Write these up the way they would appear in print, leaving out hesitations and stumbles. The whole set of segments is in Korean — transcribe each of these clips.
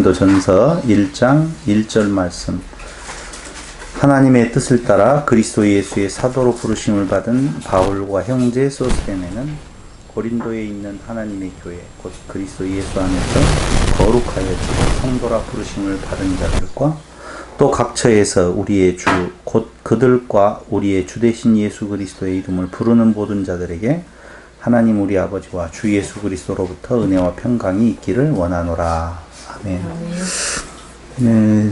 고린도전서 1장 1절 말씀. 하나님의 뜻을 따라 그리스도 예수의 사도로 부르심을 받은 바울과 형제 소스데네는 고린도에 있는 하나님의 교회 곧 그리스도 예수 안에서 거룩하여지고 성도라 부르심을 받은 자들과 또 각처에서 우리의 주 곧 그들과 우리의 주 되신 예수 그리스도의 이름을 부르는 모든 자들에게 하나님 우리 아버지와 주 예수 그리스도로부터 은혜와 평강이 있기를 원하노라. 아멘. 네,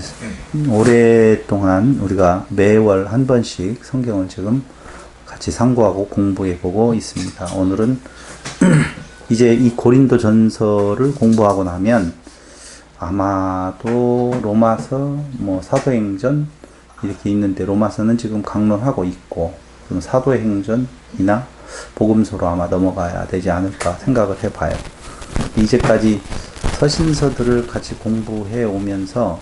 오랫동안 우리가 매월 한 번씩 성경을 지금 같이 상고하고 공부해보고 있습니다. 오늘은 이제 이 고린도 전서를 공부하고 나면 아마도 로마서, 사도행전 이렇게 있는데 로마서는 지금 강론하고 있고 그럼 사도행전이나 복음서로 아마 넘어가야 되지 않을까 생각을 해봐요. 이제까지 서신서들을 같이 공부해 오면서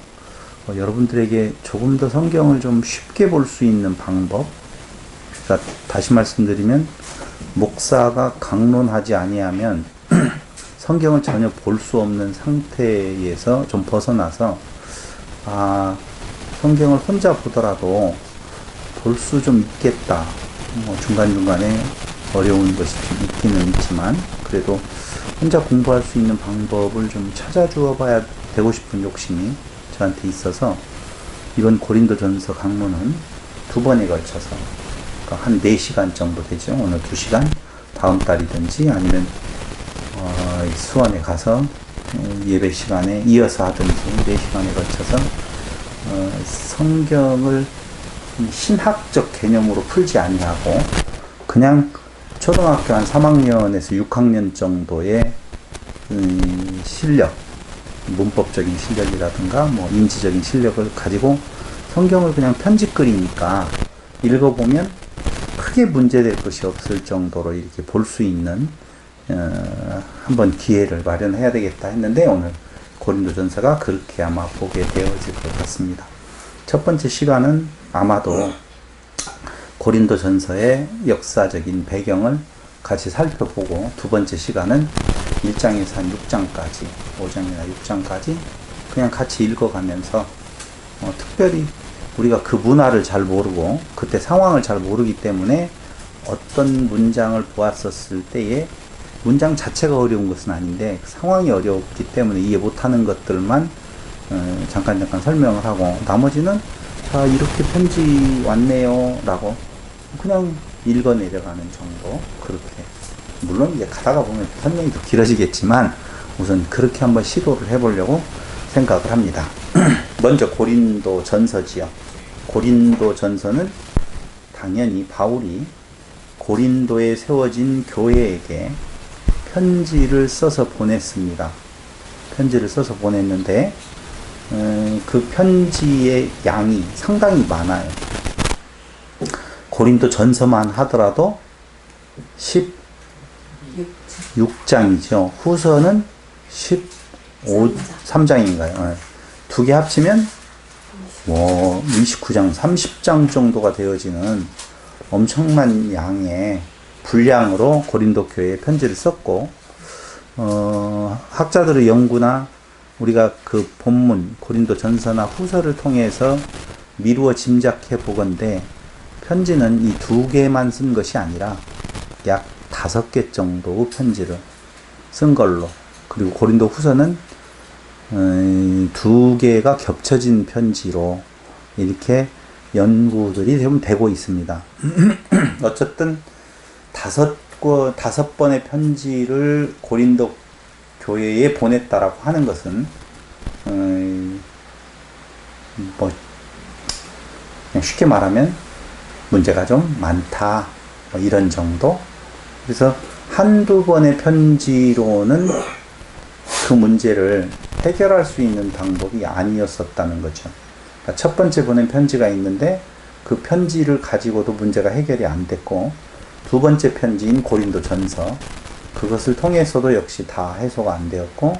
여러분들에게 조금 더 성경을 좀 쉽게 볼 수 있는 방법, 그러니까 다시 말씀드리면 목사가 강론하지 아니하면 성경을 전혀 볼 수 없는 상태에서 좀 벗어나서 성경을 혼자 보더라도 볼 수 좀 있겠다. 중간중간에 어려운 것이 좀 있기는 있지만 그래도 혼자 공부할 수 있는 방법을 좀 찾아주어 봐야 되고 싶은 욕심이 저한테 있어서 이번 고린도전서 강론은 두 번에 걸쳐서 그러니까 한 4시간 정도 되죠. 오늘 2시간, 다음 달이든지 아니면 수원에 가서 예배 시간에 이어서 하든지 4시간에 걸쳐서 성경을 신학적 개념으로 풀지 아니하고 그냥 초등학교 한 3학년에서 6학년 정도의 실력, 문법적인 실력이라든가 인지적인 실력을 가지고 성경을 그냥 편집글이니까 읽어보면 크게 문제될 것이 없을 정도로 이렇게 볼 수 있는 한번 기회를 마련해야 되겠다 했는데 오늘 고린도전서가 그렇게 아마 보게 되어질 것 같습니다. 첫 번째 시간은 아마도 고린도전서의 역사적인 배경을 같이 살펴보고 두 번째 시간은 1장에서 한 6장까지 5장이나 6장까지 그냥 같이 읽어가면서 특별히 우리가 그 문화를 잘 모르고 그때 상황을 잘 모르기 때문에 어떤 문장을 보았었을 때에 문장 자체가 어려운 것은 아닌데 상황이 어렵기 때문에 이해 못하는 것들만 잠깐 설명을 하고 나머지는 이렇게 편지 왔네요 라고 그냥 읽어 내려가는 정도. 그렇게 물론 이제 가다가 보면 설명이 더 길어지겠지만 우선 그렇게 한번 시도를 해보려고 생각을 합니다. 먼저 고린도 전서지요. 고린도 전서는 당연히 바울이 고린도에 세워진 교회에게 편지를 써서 보냈습니다. 편지를 써서 보냈는데 그 편지의 양이 상당히 많아요. 고린도 전서만 하더라도 16장이죠. 후서는 13장인가요? 두 개 합치면 29장, 30장 정도가 되어지는 엄청난 양의 분량으로 고린도 교회에 편지를 썼고 학자들의 연구나 우리가 그 본문 고린도 전서나 후서를 통해서 미루어 짐작해 보건대 편지는 이 2개만 쓴 것이 아니라 약 5개 정도의 편지를 쓴 걸로, 그리고 고린도 후서는 2개가 겹쳐진 편지로 이렇게 연구들이 좀 되고 있습니다. 어쨌든 5번의 편지를 고린도 교회에 보냈다라고 하는 것은 그냥 쉽게 말하면 문제가 좀 많다 이런 정도. 그래서 한두 번의 편지로는 그 문제를 해결할 수 있는 방법이 아니었었다는 거죠. 그러니까 첫 번째 보낸 편지가 있는데 그 편지를 가지고도 문제가 해결이 안 됐고 두 번째 편지인 고린도 전서 그것을 통해서도 역시 다 해소가 안 되었고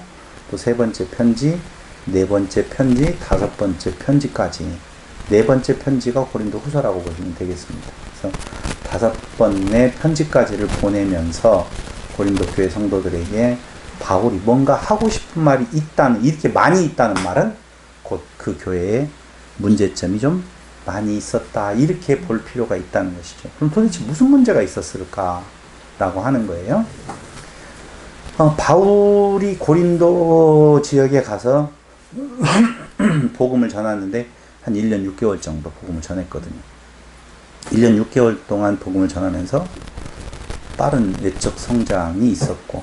또 세 번째 편지, 네 번째 편지, 다섯 번째 편지까지 네 번째 편지가 고린도 후서라고 보시면 되겠습니다. 그래서 5번의 편지까지를 보내면서 고린도 교회 성도들에게 바울이 뭔가 하고 싶은 말이 있다는, 이렇게 많이 있다는 말은 곧 그 교회에 문제점이 좀 많이 있었다, 이렇게 볼 필요가 있다는 것이죠. 그럼 도대체 무슨 문제가 있었을까 라고 하는 거예요. 바울이 고린도 지역에 가서 복음을 전하는데 한 1년 6개월 정도 복음을 전했거든요. 1년 6개월 동안 복음을 전하면서 빠른 외적 성장이 있었고,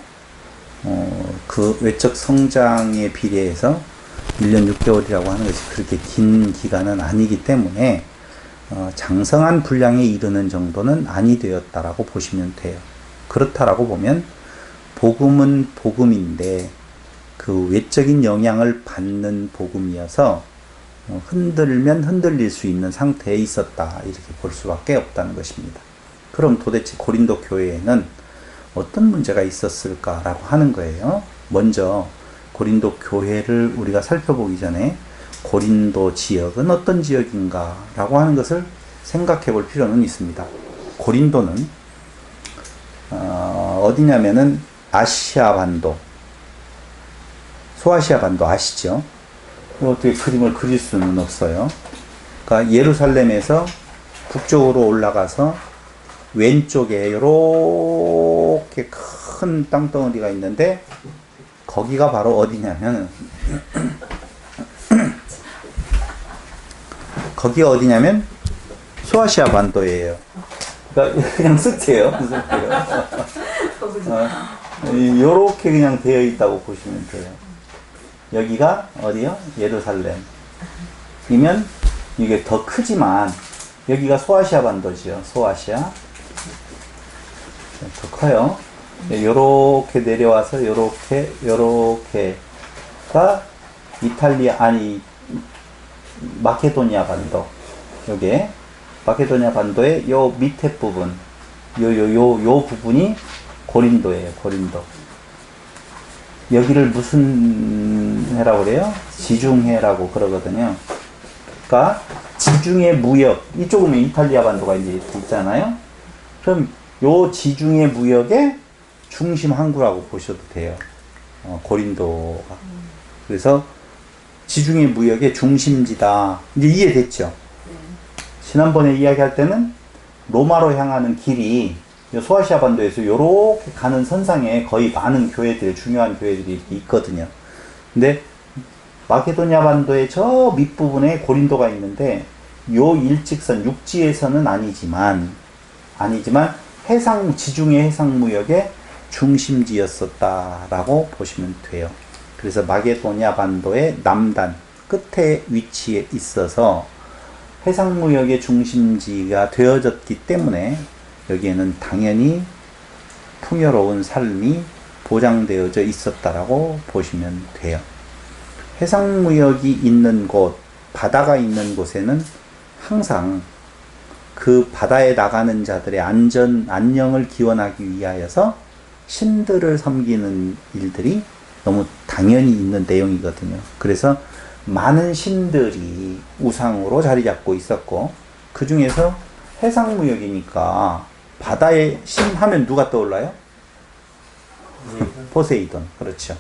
그 외적 성장에 비례해서 1년 6개월이라고 하는 것이 그렇게 긴 기간은 아니기 때문에 장성한 분량에 이르는 정도는 아니 되었다라고 보시면 돼요. 그렇다라고 보면 복음은 복음인데 그 외적인 영향을 받는 복음이어서 흔들면 흔들릴 수 있는 상태에 있었다, 이렇게 볼 수밖에 없다는 것입니다. 그럼 도대체 고린도 교회에는 어떤 문제가 있었을까라고 하는 거예요. 먼저 고린도 교회를 우리가 살펴보기 전에 고린도 지역은 어떤 지역인가 라고 하는 것을 생각해 볼 필요는 있습니다. 고린도는 어디냐면은 아시아 반도, 소아시아 반도 아시죠? 어떻게 그림을 그릴 수는 없어요. 그러니까 예루살렘에서 북쪽으로 올라가서 왼쪽에 이렇게 큰 땅덩어리가 있는데 거기가 바로 어디냐면 거기가 어디냐면 소아시아 반도예요. 그러니까 그냥 쓰세요. 요렇게 그냥 되어 있다고 보시면 돼요. 여기가 어디요? 예루살렘. 이면 이게 더 크지만 여기가 소아시아 반도지요. 소아시아. 더 커요. 요렇게 내려와서 요렇게가 이탈리아, 아니 마케도니아 반도. 요게 마케도니아 반도의 요 밑에 부분, 요 부분이 고린도예요. 고린도. 여기를 무슨 해라고 그래요? 지중해라고 그러거든요. 그러니까 지중해 무역, 이쪽은 이탈리아 반도가 이제 있잖아요. 그럼 요 지중해 무역의 중심 항구라고 보셔도 돼요. 고린도가. 그래서 지중해 무역의 중심지다. 이제 이해됐죠? 지난번에 이야기할 때는 로마로 향하는 길이 소아시아 반도에서 요렇게 가는 선상에 거의 많은 교회들, 중요한 교회들이 이렇게 있거든요. 근데 마케도니아 반도의 저 밑부분에 고린도가 있는데 요 일직선, 육지에서는 아니지만 지중해 해상무역의 중심지였었다라고 보시면 돼요. 그래서 마케도니아 반도의 남단 끝에 위치해 있어서 해상무역의 중심지가 되어졌기 때문에 여기에는 당연히 풍요로운 삶이 보장되어져 있었다라고 보시면 돼요. 해상무역이 있는 곳, 바다가 있는 곳에는 항상 그 바다에 나가는 자들의 안녕을 기원하기 위하여서 신들을 섬기는 일들이 너무 당연히 있는 내용이거든요. 그래서 많은 신들이 우상으로 자리 잡고 있었고, 그 중에서 해상무역이니까 바다의 신 하면 누가 떠올라요? 포세이돈. 그렇죠.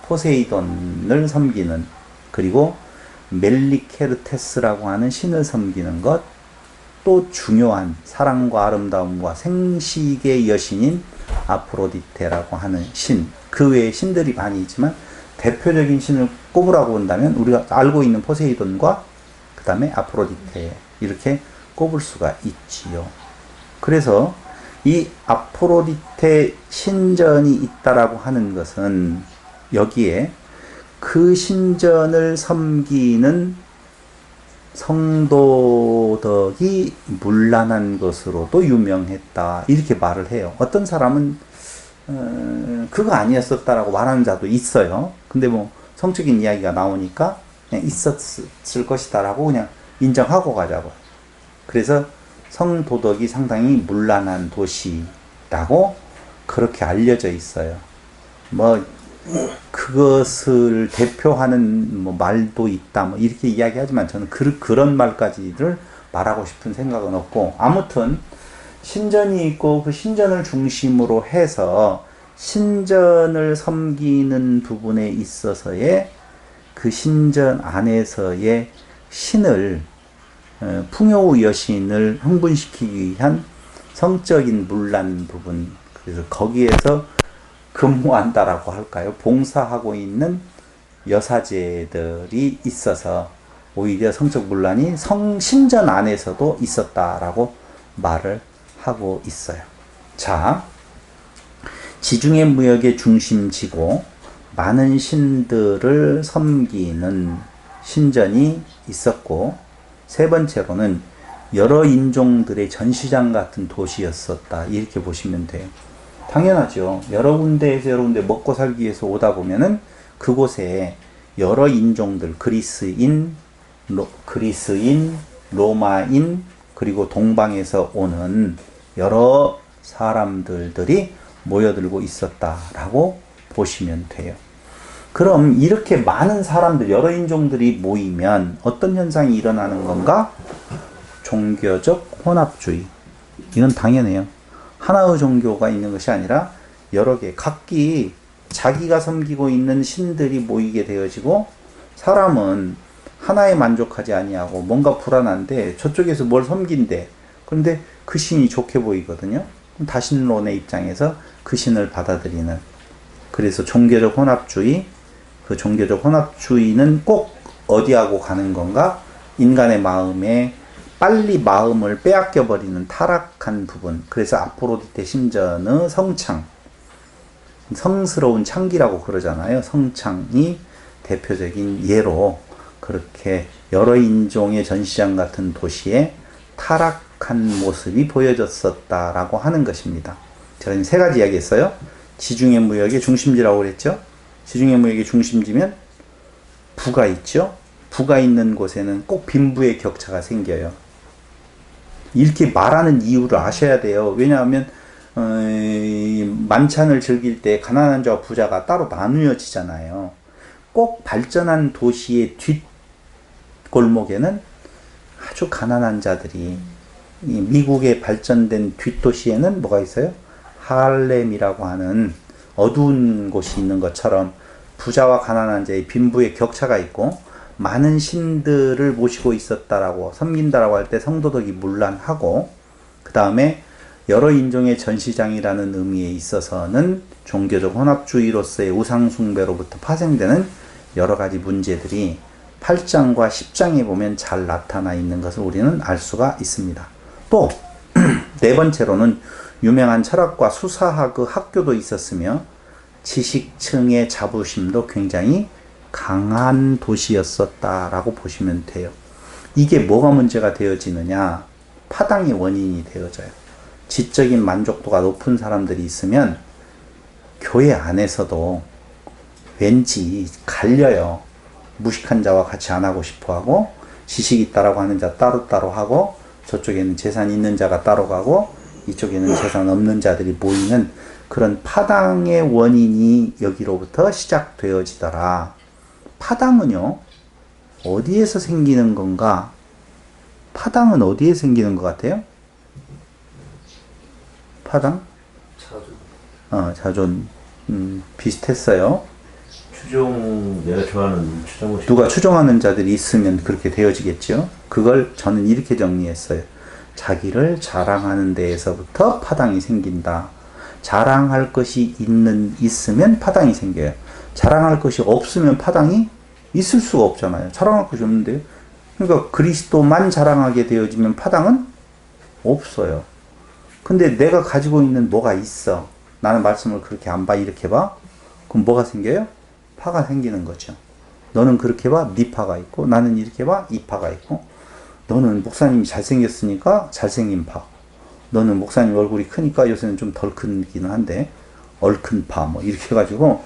포세이돈을 섬기는, 그리고 멜리케르테스라고 하는 신을 섬기는 것, 또 중요한 사랑과 아름다움과 생식의 여신인 아프로디테라고 하는 신, 그 외에 신들이 많이 있지만 대표적인 신을 꼽으라고 본다면 우리가 알고 있는 포세이돈과 그 다음에 아프로디테, 이렇게 꼽을 수가 있지요. 그래서 이 아프로디테 신전이 있다라고 하는 것은 여기에 그 신전을 섬기는 성도덕이 문란한 것으로도 유명했다, 이렇게 말을 해요. 어떤 사람은 그거 아니었었다라고 말하는 자도 있어요. 근데 뭐 성적인 이야기가 나오니까 그냥 있었을 것이다라고 그냥 인정하고 가자고. 그래서 성도덕이 상당히 문란한 도시라고 그렇게 알려져 있어요. 뭐 그것을 대표하는 뭐 말도 있다, 뭐 이렇게 이야기하지만 저는 그런 말까지를 말하고 싶은 생각은 없고, 아무튼 신전이 있고 그 신전을 중심으로 해서 신전을 섬기는 부분에 있어서의 그 신전 안에서의 신을 풍요우 여신을 흥분시키기 위한 성적인 문란 부분, 그래서 거기에서 근무한다라고 할까요? 봉사하고 있는 여사제들이 있어서 오히려 성적 문란이 신전 안에서도 있었다라고 말을 하고 있어요. 자, 지중해 무역의 중심지고 많은 신들을 섬기는 신전이 있었고, 세 번째로는 여러 인종들의 전시장 같은 도시였었다, 이렇게 보시면 돼요. 당연하죠. 여러 군데에서 여러 군데 먹고 살기 위해서 오다 보면은 그곳에 여러 인종들, 그리스인, 로마인, 그리고 동방에서 오는 여러 사람들이 모여들고 있었다라고 보시면 돼요. 그럼 이렇게 많은 사람들, 여러 인종들이 모이면 어떤 현상이 일어나는 건가? 종교적 혼합주의. 이건 당연해요. 하나의 종교가 있는 것이 아니라 여러 개, 각기 자기가 섬기고 있는 신들이 모이게 되어지고, 사람은 하나에 만족하지 아니하고 뭔가 불안한데 저쪽에서 뭘 섬긴대. 그런데 그 신이 좋게 보이거든요. 다신론의 입장에서 그 신을 받아들이는. 그래서 종교적 혼합주의, 그 종교적 혼합주의는 꼭 어디하고 가는 건가? 인간의 마음에 빨리 마음을 빼앗겨 버리는 타락한 부분. 그래서 아프로디테 신전의 성창, 성스러운 창기라고 그러잖아요. 성창이 대표적인 예로 그렇게 여러 인종의 전시장 같은 도시에 타락한 모습이 보여졌었다라고 하는 것입니다. 제가 지금 세 가지 이야기했어요. 지중해 무역의 중심지라고 그랬죠. 지중해 무역의 중심지면 부가 있죠. 부가 있는 곳에는 꼭 빈부의 격차가 생겨요. 이렇게 말하는 이유를 아셔야 돼요. 왜냐하면 만찬을 즐길 때 가난한 자와 부자가 따로 나누어지잖아요. 꼭 발전한 도시의 뒷골목에는 아주 가난한 자들이, 미국의 발전된 뒷도시에는 뭐가 있어요? 할렘이라고 하는 어두운 곳이 있는 것처럼 부자와 가난한 자의 빈부의 격차가 있고, 많은 신들을 모시고 있었다라고, 섬긴다라고 할 때 성도덕이 문란하고, 그 다음에 여러 인종의 전시장이라는 의미에 있어서는 종교적 혼합주의로서의 우상숭배로부터 파생되는 여러 가지 문제들이 8장과 10장에 보면 잘 나타나 있는 것을 우리는 알 수가 있습니다. 또 네 번째로는 유명한 철학과 수사학의 학교도 있었으며 지식층의 자부심도 굉장히 강한 도시였었다라고 보시면 돼요. 이게 뭐가 문제가 되어지느냐? 파당의 원인이 되어져요. 지적인 만족도가 높은 사람들이 있으면 교회 안에서도 왠지 갈려요. 무식한 자와 같이 안 하고 싶어 하고, 지식 있다라고 하는 자 따로따로 하고, 저쪽에는 재산 있는 자가 따로 가고, 이쪽에는 재산 없는 자들이 모이는 그런 파당의 원인이 여기로부터 시작되어지더라. 파당은요, 어디에서 생기는 건가? 파당은 어디에 생기는 것 같아요? 파당? 자존. 비슷했어요. 내가 좋아하는 추종. 누가 추종하는 자들이 있으면 그렇게 되어지겠죠. 그걸 저는 이렇게 정리했어요. 자기를 자랑하는 데에서부터 파당이 생긴다. 자랑할 것이 있으면 파당이 생겨요. 자랑할 것이 없으면 파당이 있을 수가 없잖아요. 자랑할 것이 없는데요. 그러니까 그리스도만 자랑하게 되어지면 파당은 없어요. 근데 내가 가지고 있는 뭐가 있어. 나는 말씀을 그렇게 안 봐, 이렇게 봐. 그럼 뭐가 생겨요? 파가 생기는 거죠. 너는 그렇게 봐, 네 파가 있고, 나는 이렇게 봐, 이 파가 있고, 너는 목사님이 잘생겼으니까 잘생긴 파, 너는 목사님 얼굴이 크니까 요새는 좀 덜 크기는 한데 얼큰 파, 뭐 이렇게 해가지고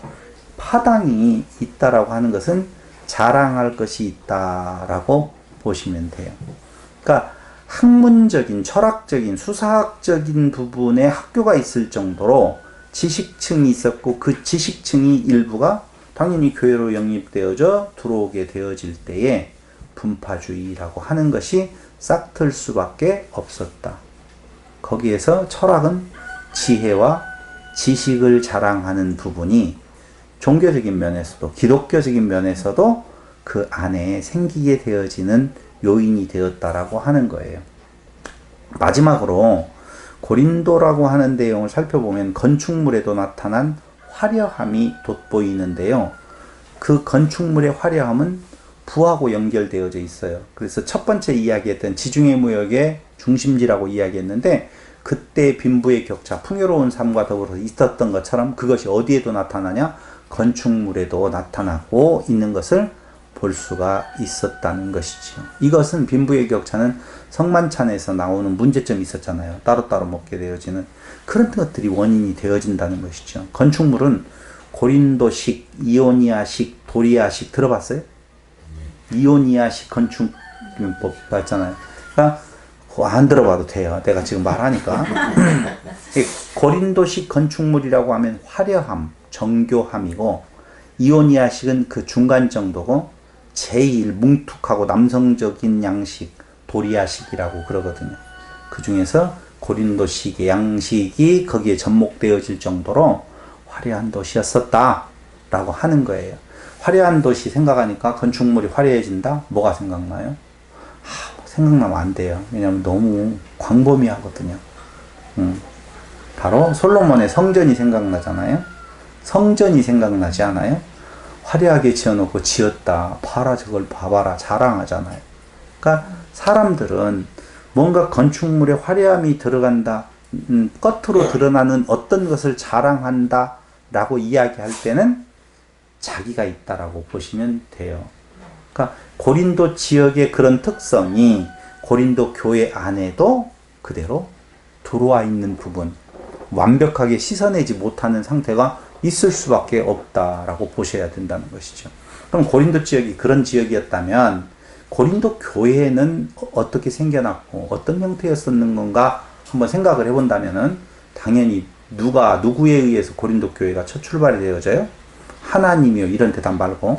파당이 있다라고 하는 것은 자랑할 것이 있다라고 보시면 돼요. 그러니까 학문적인, 철학적인, 수사학적인 부분에 학교가 있을 정도로 지식층이 있었고, 그 지식층이 일부가 당연히 교회로 영입되어져 들어오게 되어질 때에 분파주의라고 하는 것이 싹틀 수밖에 없었다. 거기에서 철학은 지혜와 지식을 자랑하는 부분이 종교적인 면에서도 기독교적인 면에서도 그 안에 생기게 되어지는 요인이 되었다라고 하는 거예요. 마지막으로 고린도라고 하는 내용을 살펴보면 건축물에도 나타난 화려함이 돋보이는데요. 그 건축물의 화려함은 부하고 연결되어져 있어요. 그래서 첫 번째 이야기했던 지중해 무역의 중심지라고 이야기했는데 그때 빈부의 격차, 풍요로운 삶과 더불어서 있었던 것처럼 그것이 어디에도 나타나냐? 건축물에도 나타나고 있는 것을 볼 수가 있었다는 것이죠. 이것은 빈부의 격차는 성만찬에서 나오는 문제점이 있었잖아요. 따로따로 먹게 되어지는 그런 것들이 원인이 되어진다는 것이죠. 건축물은 고린도식, 이오니아식, 도리아식 들어봤어요? 이오니아식 건축법 봤잖아요. 그러니까 안 들어봐도 돼요. 내가 지금 말하니까. 고린도식 건축물이라고 하면 화려함, 정교함이고 이오니아식은 그 중간 정도고 제일 뭉툭하고 남성적인 양식, 도리아식이라고 그러거든요. 그 중에서 고린도식의 양식이 거기에 접목되어질 정도로 화려한 도시였었다라고 하는 거예요. 화려한 도시 생각하니까 건축물이 화려해진다? 뭐가 생각나요? 생각나면 안 돼요. 왜냐하면 너무 광범위하거든요. 바로 솔로몬의 성전이 생각나잖아요. 성전이 생각나지 않아요? 화려하게 지어놓고 지었다. 봐라 저걸 봐봐라 자랑하잖아요. 그러니까 사람들은 뭔가 건축물에 화려함이 들어간다. 겉으로 드러나는 어떤 것을 자랑한다 라고 이야기할 때는 자기가 있다라고 보시면 돼요. 그러니까 고린도 지역의 그런 특성이 고린도 교회 안에도 그대로 들어와 있는 부분, 완벽하게 씻어내지 못하는 상태가 있을 수밖에 없다라고 보셔야 된다는 것이죠. 그럼 고린도 지역이 그런 지역이었다면 고린도 교회는 어떻게 생겨났고 어떤 형태였었는 건가 한번 생각을 해본다면은 당연히 누구에 의해서 고린도 교회가 첫 출발이 되어져요? 하나님이요. 이런 대답 말고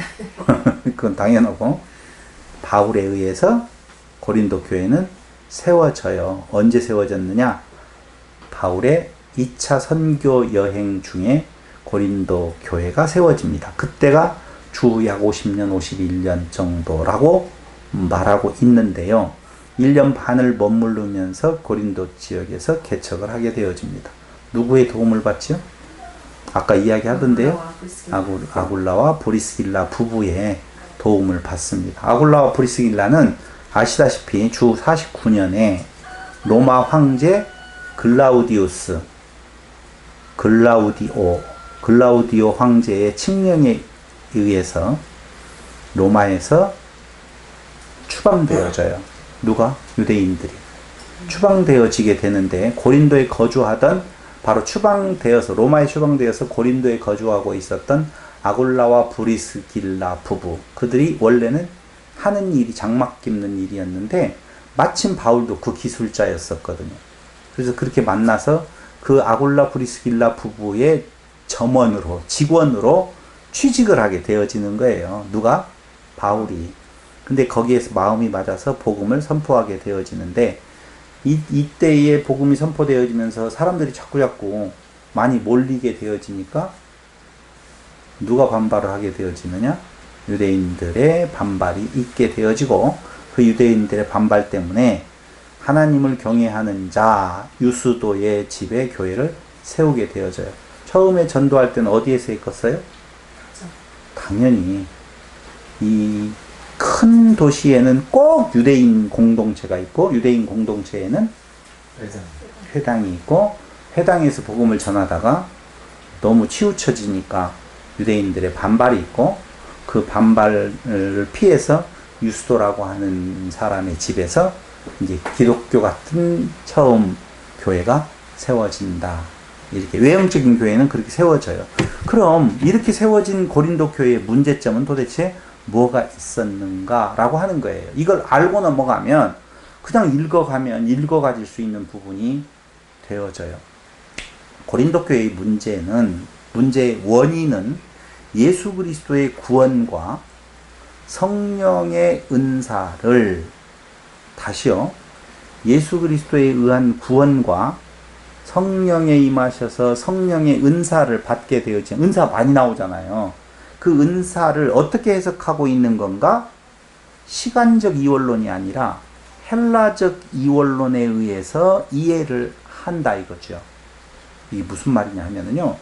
그건 당연하고 바울에 의해서 고린도 교회는 세워져요. 언제 세워졌느냐? 바울의 2차 선교 여행 중에 고린도 교회가 세워집니다. 그때가 주 약 50년, 51년 정도라고 말하고 있는데요. 1년 반을 머무르면서 고린도 지역에서 개척을 하게 되어집니다. 누구의 도움을 받죠? 아까 이야기하던데요. 아굴라와 브리스길라 부부의 도움을 받습니다. 아굴라와 브리스길라는 아시다시피 주 49년에 로마 황제 글라우디오 황제의 칙령에 의해서 로마에서 추방되어져요. 누가? 유대인들이. 추방되어지게 되는데 고린도에 거주하던 바로 로마에 추방되어서 고린도에 거주하고 있었던 아굴라와 브리스길라 부부, 그들이 원래는 하는 일이 장막 깁는 일이었는데 마침 바울도 그 기술자였었거든요. 그래서 그렇게 만나서 그 아굴라 브리스길라 부부의 직원으로 취직을 하게 되어지는 거예요. 누가? 바울이. 근데 거기에서 마음이 맞아서 복음을 선포하게 되어지는데 이때에 복음이 선포되어지면서 사람들이 자꾸 많이 몰리게 되어지니까 누가 반발을 하게 되어지느냐? 유대인들의 반발이 있게 되어지고 그 유대인들의 반발 때문에 하나님을 경외하는 자 유스도의 집에 교회를 세우게 되어져요. 처음에 전도할 때는 어디에서 했었어요? 당연히 이 큰 도시에는 꼭 유대인 공동체가 있고 유대인 공동체에는 회당이 있고 회당에서 복음을 전하다가 너무 치우쳐지니까 유대인들의 반발이 있고 그 반발을 피해서 유스도라고 하는 사람의 집에서 이제 기독교 같은 처음 교회가 세워진다. 이렇게 외형적인 교회는 그렇게 세워져요. 그럼 이렇게 세워진 고린도 교회의 문제점은 도대체 뭐가 있었는가라고 하는 거예요. 이걸 알고 넘어가면 그냥 읽어가질 수 있는 부분이 되어져요. 고린도 교회의 문제의 원인은 예수 그리스도의 구원과 성령의 은사를 다시요. 예수 그리스도에 의한 구원과 성령에 임하셔서 성령의 은사를 받게 되었지. 은사 많이 나오잖아요. 그 은사를 어떻게 해석하고 있는 건가? 시간적 이원론이 아니라 헬라적 이원론에 의해서 이해를 한다 이거죠. 이게 무슨 말이냐 하면은요,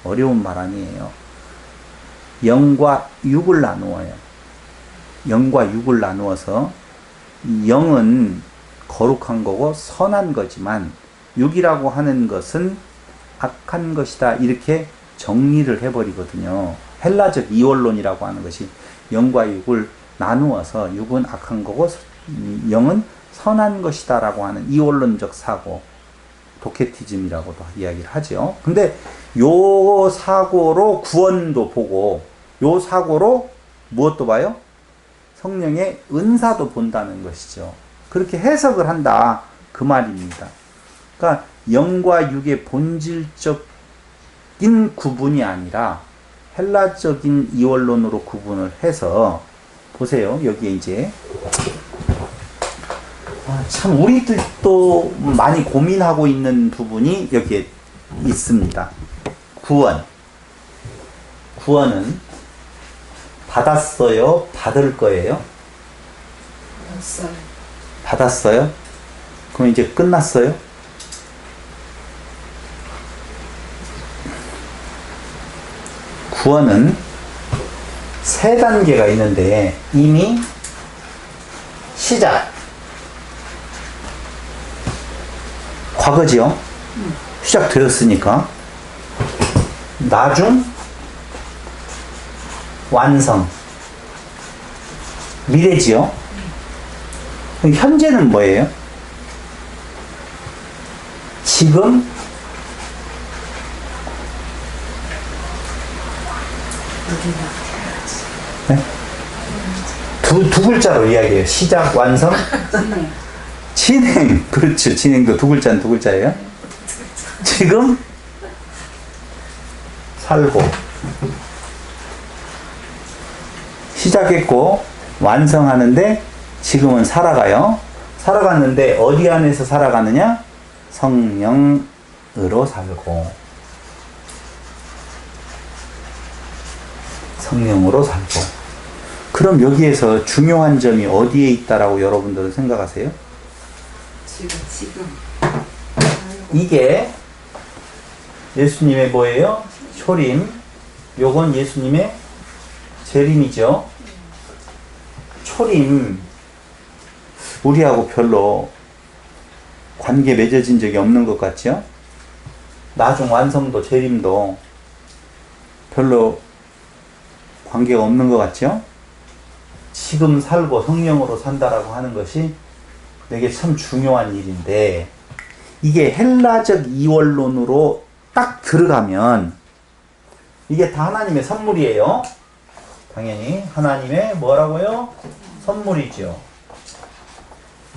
어려운 말 아니에요. 영과 육을 나누어요. 영과 육을 나누어서 영은 거룩한 거고 선한 거지만 육이라고 하는 것은 악한 것이다. 이렇게 정리를 해버리거든요. 헬라적 이원론이라고 하는 것이 영과 육을 나누어서 육은 악한 거고 영은 선한 것이다 라고 하는 이원론적 사고, 도케티즘이라고도 이야기를 하죠. 근데 요 사고로 구원도 보고 요 사고로 무엇도 봐요? 성령의 은사도 본다는 것이죠. 그렇게 해석을 한다 그 말입니다. 그러니까 영과 육의 본질적인 구분이 아니라 헬라적인 이원론으로 구분을 해서 보세요. 여기에 이제 참 우리들도 많이 고민하고 있는 부분이 여기에 있습니다. 구원은 받았어요? 받을 거예요? 받았어요? 그럼 이제 끝났어요? 구원은 세 단계가 있는데 이미 시작, 과거지요? 시작되었으니까 나중, 완성, 미래지요? 현재는 뭐예요? 지금, 네? 두 글자로 이야기해요. 시작, 완성, 진행. 그렇죠. 진행도 두 글자는 두 글자예요. 지금 살고 시작했고 완성하는데 지금은 살아가요. 살아갔는데 어디 안에서 살아가느냐? 성령으로 살고 성령으로 살고. 그럼 여기에서 중요한 점이 어디에 있다라고 여러분들은 생각하세요? 지금. 이게 예수님의 뭐예요? 초림. 요건 예수님의 재림이죠. 초림. 우리하고 별로 관계 맺어진 적이 없는 것 같죠? 나중 완성도 재림도 별로 관계가 없는 것 같죠? 지금 살고 성령으로 산다라고 하는 것이 내게 참 중요한 일인데, 이게 헬라적 이원론으로 딱 들어가면 이게 다 하나님의 선물이에요. 당연히 하나님의 뭐라고요? 선물이죠.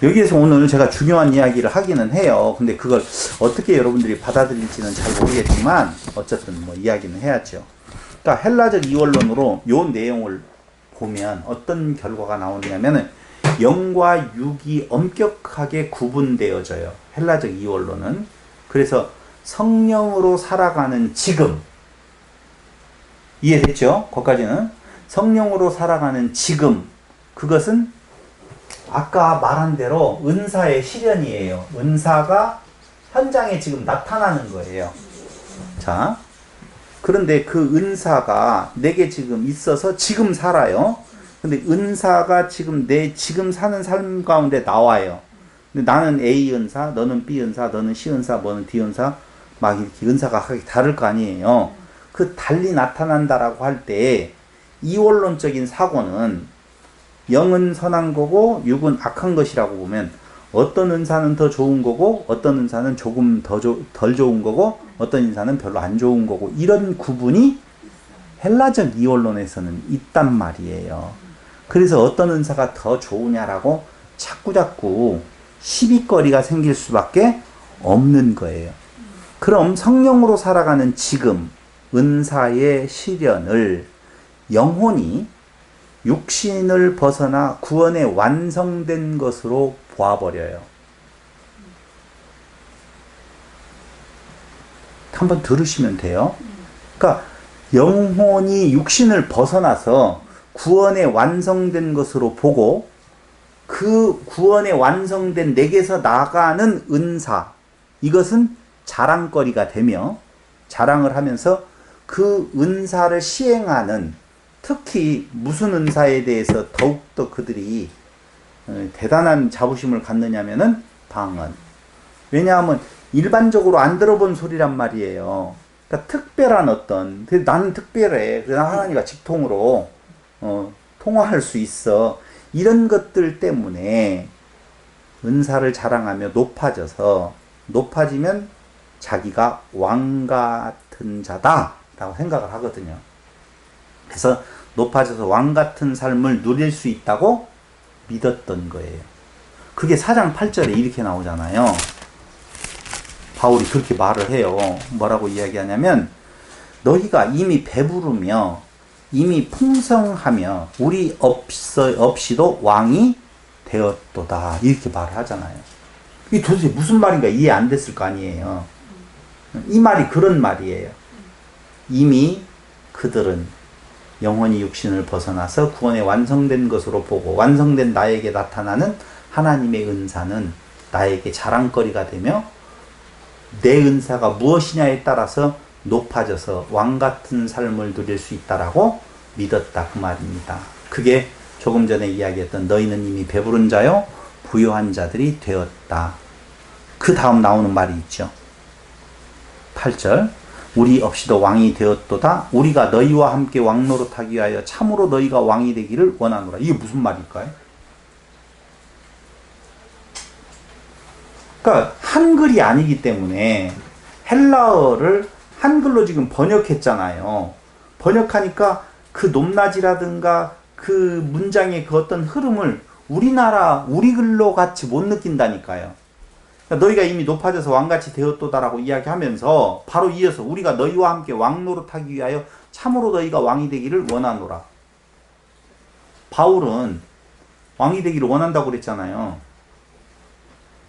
여기에서 오늘 제가 중요한 이야기를 하기는 해요. 근데 그걸 어떻게 여러분들이 받아들일지는 잘 모르겠지만 어쨌든 뭐 이야기는 해야죠. 그러니까 헬라적 이원론으로 요 내용을 보면 어떤 결과가 나오냐면은 영과 육이 엄격하게 구분되어져요. 헬라적 이원론은. 그래서 성령으로 살아가는 지금, 이해됐죠? 거기까지는. 성령으로 살아가는 지금, 그것은 아까 말한 대로 은사의 실현이에요. 은사가 현장에 지금 나타나는 거예요. 자, 그런데 그 은사가 내게 지금 있어서 지금 살아요. 근데 은사가 지금 내 지금 사는 삶 가운데 나와요. 근데 나는 A 은사, 너는 B 은사, 너는 C 은사, 너는 D 은사, 막 이렇게 은사가 다를 거 아니에요. 그 달리 나타난다라고 할 때 이원론적인 사고는 영은 선한 거고 육은 악한 것이라고 보면 어떤 은사는 더 좋은 거고 어떤 은사는 조금 덜 좋은 거고 어떤 은사는 별로 안 좋은 거고, 이런 구분이 헬라적 이원론에서는 있단 말이에요. 그래서 어떤 은사가 더 좋으냐라고 자꾸자꾸 시비거리가 생길 수밖에 없는 거예요. 그럼 성령으로 살아가는 지금 은사의 실현을 영혼이 육신을 벗어나 구원에 완성된 것으로 보아버려요. 한번 들으시면 돼요. 그러니까 영혼이 육신을 벗어나서 구원에 완성된 것으로 보고 그 구원에 완성된 내게서 나가는 은사, 이것은 자랑거리가 되며 자랑을 하면서 그 은사를 시행하는, 특히 무슨 은사에 대해서 더욱더 그들이 대단한 자부심을 갖느냐면은 방언. 왜냐하면 일반적으로 안 들어본 소리란 말이에요. 그러니까 특별한 어떤, 나는 특별해, 그래서 하나님과 직통으로 통화할 수 있어, 이런 것들 때문에 은사를 자랑하며 높아지면 자기가 왕 같은 자다 라고 생각을 하거든요. 그래서 높아져서 왕 같은 삶을 누릴 수 있다고 믿었던 거예요. 그게 4장 8절에 이렇게 나오잖아요. 바울이 그렇게 말을 해요. 뭐라고 이야기하냐면, 너희가 이미 배부르며 이미 풍성하며 우리 없이도 왕이 되었도다, 이렇게 말을 하잖아요. 이게 도대체 무슨 말인가 이해 안 됐을 거 아니에요. 이 말이 그런 말이에요. 이미 그들은 영혼이 육신을 벗어나서 구원에 완성된 것으로 보고 완성된 나에게 나타나는 하나님의 은사는 나에게 자랑거리가 되며 내 은사가 무엇이냐에 따라서 높아져서 왕같은 삶을 누릴 수 있다라고 믿었다, 그 말입니다. 그게 조금 전에 이야기했던 너희는 이미 배부른 자요 부요한 자들이 되었다. 그 다음 나오는 말이 있죠. 8절, 우리 없이도 왕이 되었도다. 우리가 너희와 함께 왕노릇하기 위하여 참으로 너희가 왕이 되기를 원하노라. 이게 무슨 말일까요? 그러니까 한글이 아니기 때문에 헬라어를 한글로 지금 번역했잖아요. 번역하니까 그 높낮이라든가 그 문장의 그 어떤 흐름을 우리나라 우리 글로 같이 못 느낀다니까요. 그러니까 너희가 이미 높아져서 왕같이 되었도다라고 이야기하면서 바로 이어서 우리가 너희와 함께 왕노릇하기 위하여 참으로 너희가 왕이 되기를 원하노라. 바울은 왕이 되기를 원한다고 그랬잖아요.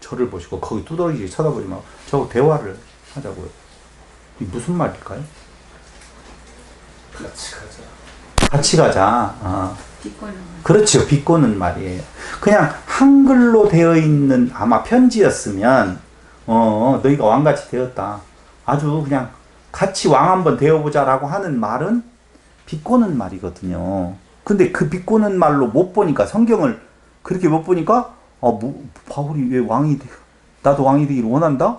저를 보시고 거기 두더지게 쳐다보지 마. 저하고 대화를 하자고요. 이게 무슨 말일까요? 같이 가자. 같이 가자. 비꼬는 그렇죠. 비꼬는 말이에요. 그냥 한글로 되어 있는 아마 편지였으면 너희가 왕같이 되었다. 아주 그냥 같이 왕 한번 되어보자라고 하는 말은 비꼬는 말이거든요. 근데 그 비꼬는 말로 못 보니까, 성경을 그렇게 못 보니까 바울이 왜 왕이 돼? 나도 왕이 되기를 원한다?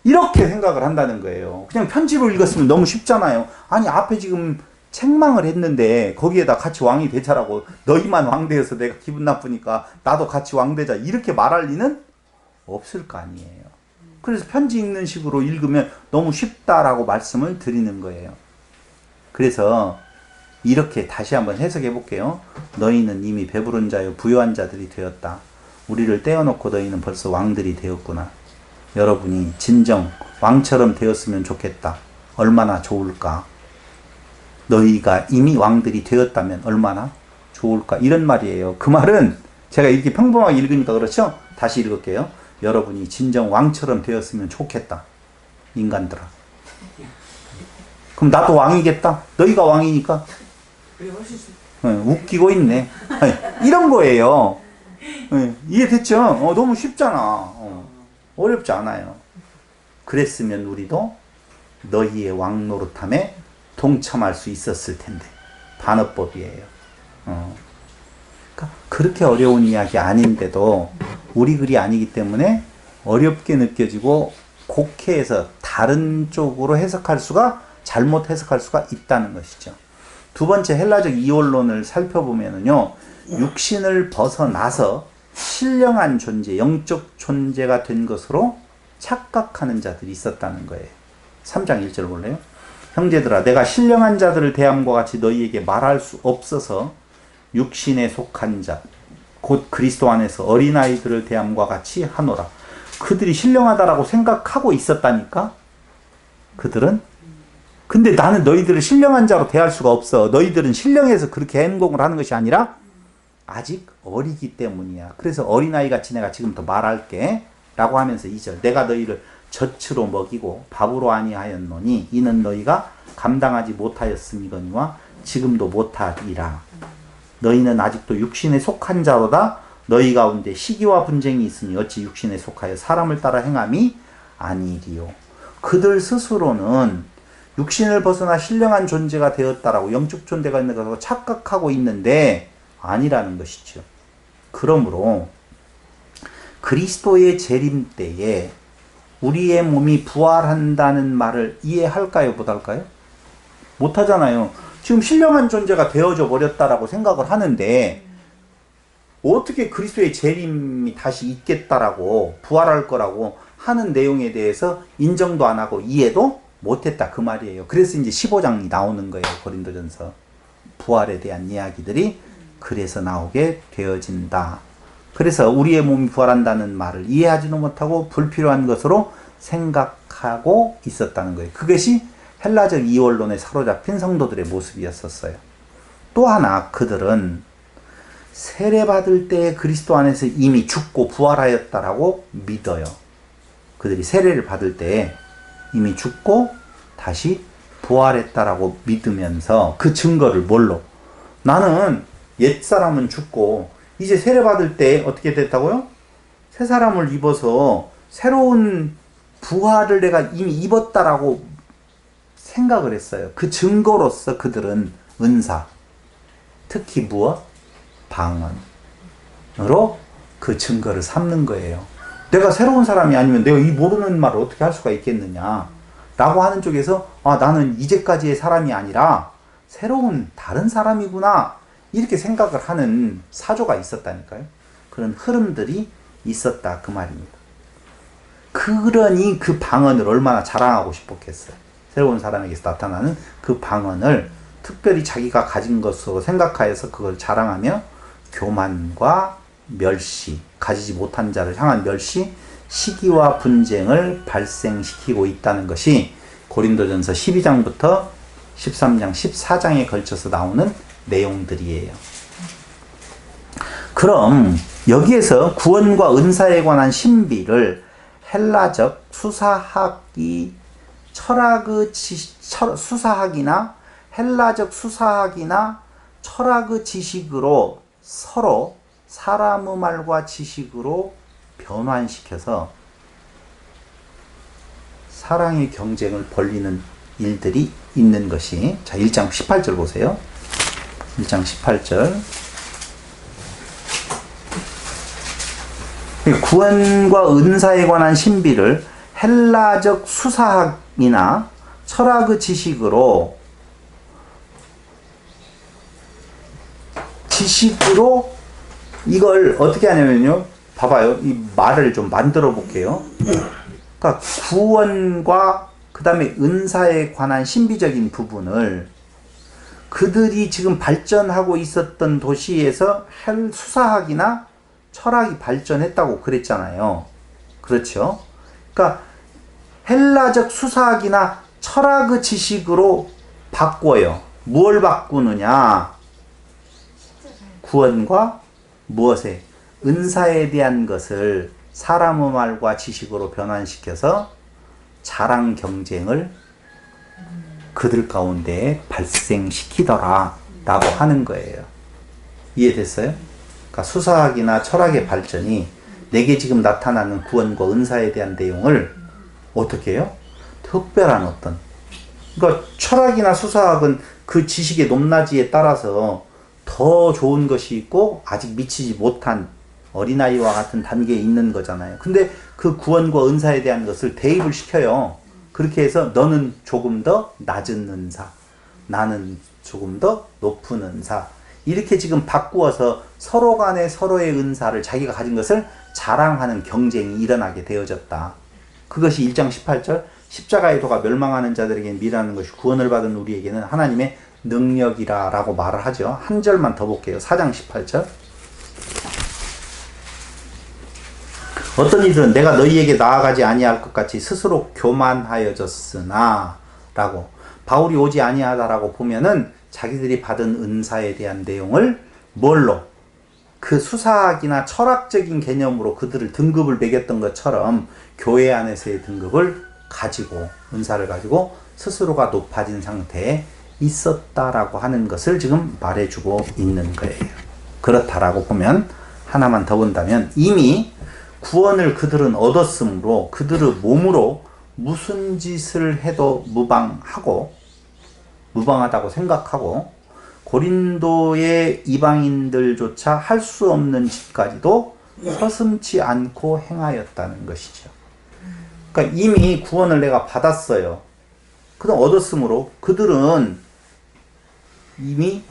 이렇게 생각을 한다는 거예요. 그냥 편지로 읽었으면 너무 쉽잖아요. 아니 앞에 지금 책망을 했는데 거기에다 같이 왕이 되자라고, 너희만 왕 되어서 내가 기분 나쁘니까 나도 같이 왕 되자, 이렇게 말할 리는 없을 거 아니에요. 그래서 편지 읽는 식으로 읽으면 너무 쉽다라고 말씀을 드리는 거예요. 그래서 이렇게 다시 한번 해석해 볼게요. 너희는 이미 배부른 자요 부요한 자들이 되었다. 우리를 떼어놓고 너희는 벌써 왕들이 되었구나. 여러분이 진정 왕처럼 되었으면 좋겠다. 얼마나 좋을까? 너희가 이미 왕들이 되었다면 얼마나 좋을까? 이런 말이에요. 그 말은 제가 이렇게 평범하게 읽으니까 그렇죠? 다시 읽을게요. 여러분이 진정 왕처럼 되었으면 좋겠다. 인간들아. 그럼 나도 왕이겠다. 너희가 왕이니까. 웃기고 있네. 이런 거예요. 이해됐죠? 너무 쉽잖아. 어렵지 않아요. 그랬으면 우리도 너희의 왕노릇함에 동참할 수 있었을 텐데. 반어법이에요. 그러니까 그렇게 어려운 이야기 아닌데도 우리 글이 아니기 때문에 어렵게 느껴지고 곡해해서 다른 쪽으로 잘못 해석할 수가 있다는 것이죠. 두 번째, 헬라적 이원론을 살펴보면은요, 육신을 벗어나서 신령한 존재, 영적 존재가 된 것으로 착각하는 자들이 있었다는 거예요. 3장 1절 볼래요? 형제들아, 내가 신령한 자들을 대함과 같이 너희에게 말할 수 없어서 육신에 속한 자, 곧 그리스도 안에서 어린아이들을 대함과 같이 하노라. 그들이 신령하다라고 생각하고 있었다니까? 그들은? 근데 나는 너희들을 신령한 자로 대할 수가 없어. 너희들은 신령해서 그렇게 행동을 하는 것이 아니라 아직 어리기 때문이야. 그래서 어린아이같이 내가 지금부터 말할게 라고 하면서 2절, 내가 너희를 젖으로 먹이고 밥으로 아니하였노니 이는 너희가 감당하지 못하였음이거니와 지금도 못하리라. 너희는 아직도 육신에 속한 자로다. 너희 가운데 시기와 분쟁이 있으니 어찌 육신에 속하여 사람을 따라 행함이 아니리요. 그들 스스로는 육신을 벗어나 신령한 존재가 되었다라고 영적 존재가 있는 것으로 착각하고 있는데 아니라는 것이죠. 그러므로 그리스도의 재림 때에 우리의 몸이 부활한다는 말을 이해할까요? 못할까요? 못하잖아요. 지금 신령한 존재가 되어져 버렸다라고 생각을 하는데 어떻게 그리스도의 재림이 다시 있겠다라고 부활할 거라고 하는 내용에 대해서 인정도 안 하고 이해도 못했다 그 말이에요. 그래서 이제 15장이 나오는 거예요. 고린도전서. 부활에 대한 이야기들이 그래서 나오게 되어진다. 그래서 우리의 몸이 부활한다는 말을 이해하지도 못하고 불필요한 것으로 생각하고 있었다는 거예요. 그것이 헬라적 이원론에 사로잡힌 성도들의 모습이었었어요. 또 하나 그들은 세례받을 때 그리스도 안에서 이미 죽고 부활하였다라고 믿어요. 그들이 세례를 받을 때 이미 죽고 다시 부활했다라고 믿으면서 그 증거를 뭘로? 나는 옛사람은 죽고 이제 세례받을 때 어떻게 됐다고요? 새 사람을 입어서 새로운 부활을 내가 이미 입었다라고 생각을 했어요. 그 증거로서 그들은 은사, 특히 무엇? 방언으로 그 증거를 삼는 거예요. 내가 새로운 사람이 아니면 내가 이 모르는 말을 어떻게 할 수가 있겠느냐 라고 하는 쪽에서 나는 이제까지의 사람이 아니라 새로운 다른 사람이구나 이렇게 생각을 하는 사조가 있었다니까요. 그런 흐름들이 있었다 그 말입니다. 그러니 그 방언을 얼마나 자랑하고 싶었겠어요. 새로운 사람에게서 나타나는 그 방언을 특별히 자기가 가진 것으로 생각하여서 그걸 자랑하며 교만과 멸시, 가지지 못한 자를 향한 멸시, 시기와 분쟁을 발생시키고 있다는 것이 고린도전서 12장부터 13장, 14장에 걸쳐서 나오는 내용들이에요. 그럼 여기에서 구원과 은사에 관한 신비를 헬라적 수사학이 수사학이나 헬라적 수사학이나 철학의 지식으로 서로 사람의 말과 지식으로 변환시켜서 사랑의 경쟁을 벌이는 일들이 있는 것이 자 1장 18절 보세요. 1장 18절 구원과 은사에 관한 신비를 헬라적 수사학이나 철학의 지식으로 이걸 어떻게 하냐면요. 봐봐요. 이 말을 좀 만들어 볼게요. 그러니까 구원과 그 다음에 은사에 관한 신비적인 부분을 그들이 지금 발전하고 있었던 도시에서 수사학이나 철학이 발전했다고 그랬잖아요. 그렇죠? 그러니까 헬라적 수사학이나 철학의 지식으로 바꿔요. 뭘 바꾸느냐? 구원과 무엇에? 은사에 대한 것을 사람의 말과 지식으로 변환시켜서 자랑 경쟁을 그들 가운데 발생시키더라 라고 하는 거예요. 이해됐어요? 그러니까 수사학이나 철학의 발전이 내게 지금 나타나는 구원과 은사에 대한 내용을 어떻게 해요? 특별한 어떤 그러니까 철학이나 수사학은 그 지식의 높낮이에 따라서 더 좋은 것이 있고 아직 미치지 못한 어린아이와 같은 단계에 있는 거잖아요. 근데 그 구원과 은사에 대한 것을 대입을 시켜요. 그렇게 해서 너는 조금 더 낮은 은사, 나는 조금 더 높은 은사 이렇게 지금 바꾸어서 서로 간에 서로의 은사를 자기가 가진 것을 자랑하는 경쟁이 일어나게 되어졌다. 그것이 1장 18절 십자가의 도가 멸망하는 자들에게는 미라는 것이 구원을 받은 우리에게는 하나님의 능력이라 라고 말을 하죠. 한 절만 더 볼게요. 4장 18절 어떤 이들은 내가 너희에게 나아가지 아니할 것 같이 스스로 교만하여졌으나 라고 바울이 오지 아니하다라고 보면은 자기들이 받은 은사에 대한 내용을 뭘로? 그 수사학이나 철학적인 개념으로 그들을 등급을 매겼던 것처럼 교회 안에서의 등급을 가지고 은사를 가지고 스스로가 높아진 상태에 있었다라고 하는 것을 지금 말해주고 있는 거예요. 그렇다라고 보면 하나만 더 본다면 이미 구원을 그들은 얻었으므로 그들의 몸으로 무슨 짓을 해도 무방하다고 생각하고 고린도의 이방인들조차 할 수 없는 짓까지도 서슴지 않고 행하였다는 것이죠. 그러니까 이미 구원을 내가 받았어요. 그럼 얻었으므로 그들은 이미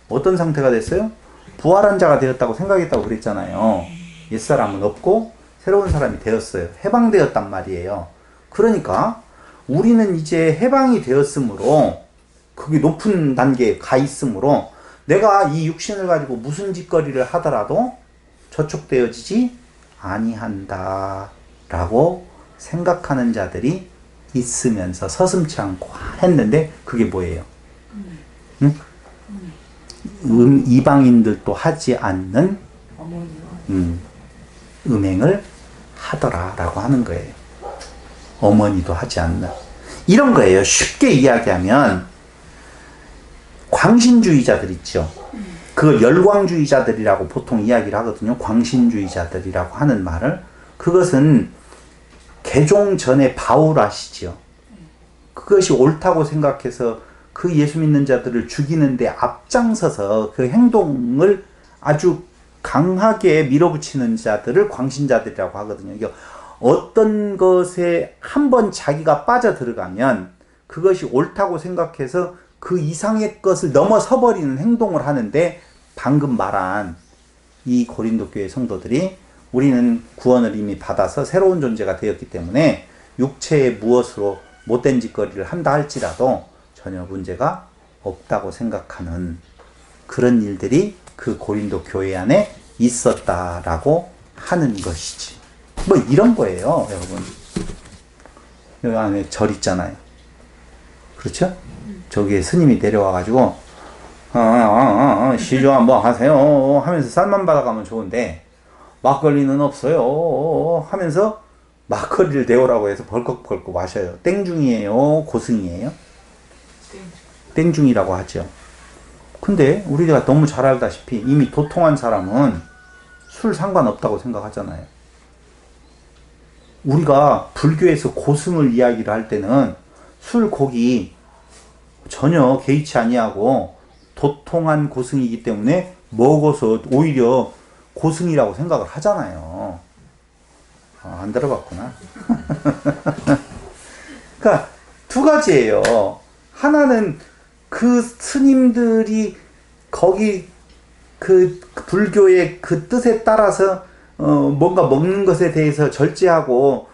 어떤 상태가 됐어요? 부활한 자가 되었다고 생각했다고 그랬잖아요. 옛사람은 없고 새로운 사람이 되었어요. 해방되었단 말이에요. 그러니까 우리는 이제 해방이 되었으므로 그게 높은 단계에 가 있으므로 내가 이 육신을 가지고 무슨 짓거리를 하더라도 저촉되어지지 아니한다 라고 생각하는 자들이 있으면서 서슴지 않고 했는데 그게 뭐예요? 응? 이방인들도 하지 않는 음행을 하더라라고 하는 거예요. 어머니도 하지 않는 이런 거예요. 쉽게 이야기하면 광신주의자들 있죠. 그걸 열광주의자들이라고 보통 이야기를 하거든요. 광신주의자들이라고 하는 말을. 그것은 개종 전에 바울 아시죠? 그것이 옳다고 생각해서 그 예수 믿는 자들을 죽이는데 앞장서서 그 행동을 아주 강하게 밀어붙이는 자들을 광신자들이라고 하거든요. 이게 어떤 것에 한번 자기가 빠져들어가면 그것이 옳다고 생각해서 그 이상의 것을 넘어서 버리는 행동을 하는데 방금 말한 이 고린도 교회 성도들이 우리는 구원을 이미 받아서 새로운 존재가 되었기 때문에 육체의 무엇으로 못된 짓거리를 한다 할지라도 전혀 문제가 없다고 생각하는 그런 일들이 그 고린도 교회 안에 있었다라고 하는 것이지. 뭐 이런 거예요, 여러분. 여기 안에 절 있잖아요. 그렇죠? 저기에 스님이 내려와가지고 시주 한번 하세요 하면서 쌀만 받아가면 좋은데 막걸리는 없어요 하면서 막걸리를 내오라고 해서 벌컥벌컥 마셔요. 땡중이에요? 고승이에요? 땡중이라고 하죠. 근데 우리가 너무 잘 알다시피 이미 도통한 사람은 술 상관없다고 생각하잖아요. 우리가 불교에서 고승을 이야기를 할 때는 술, 고기 전혀 개의치 아니하고 도통한 고승이기 때문에 먹어서 오히려 고승이라고 생각을 하잖아요. 안 들어봤구나. 그러니까 두 가지예요. 하나는 그 스님들이 거기 그 불교의 그 뜻에 따라서 뭔가 먹는 것에 대해서 절제하고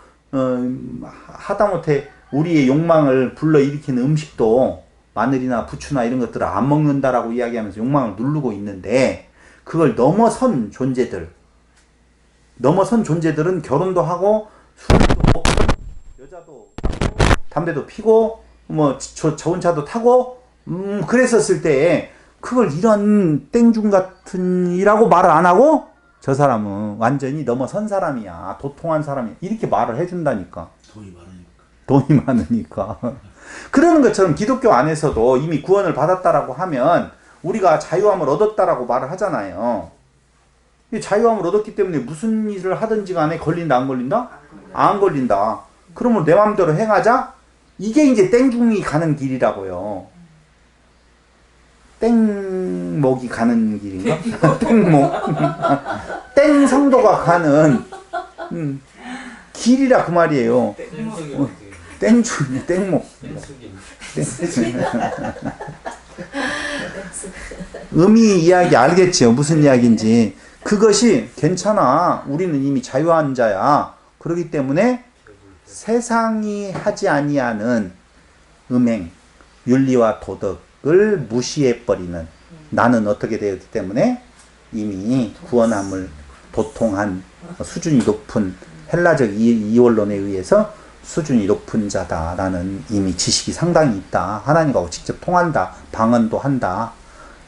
하다못해 우리의 욕망을 불러일으키는 음식도 마늘이나 부추나 이런 것들을 안 먹는다라고 이야기하면서 욕망을 누르고 있는데 그걸 넘어선 존재들은 결혼도 하고 술도 먹고 여자도 담배도 피고 뭐 좋은 차도 타고 그랬었을 때 그걸 이런 땡중 같은 이라고 말을 안 하고 저 사람은 완전히 넘어선 사람이야, 도통한 사람이야 이렇게 말을 해준다니까. 돈이 많으니까. 그러는 것처럼 기독교 안에서도 이미 구원을 받았다라고 하면 우리가 자유함을 얻었다라고 말을 하잖아요. 자유함을 얻었기 때문에 무슨 일을 하든지 간에 걸린다 안 걸린다? 안 걸린다. 그러면 내 마음대로 행하자? 이게 이제 땡중이 가는 길이라고요. 땡목이 가는 길인가? 땡목. 땡성도가 가는 길이라 그 말이에요. 땡중이 땡목. 의미 이야기 알겠죠? 무슨 이야기인지. 그것이 괜찮아. 우리는 이미 자유한 자야. 그렇기 때문에 세상이 하지 아니하는 음행, 윤리와 도덕을 무시해버리는 나는 어떻게 되었기 때문에 이미 구원함을 도통한 수준이 높은 헬라적 이원론에 의해서 수준이 높은 자다라는 이미 지식이 상당히 있다. 하나님과 직접 통한다. 방언도 한다.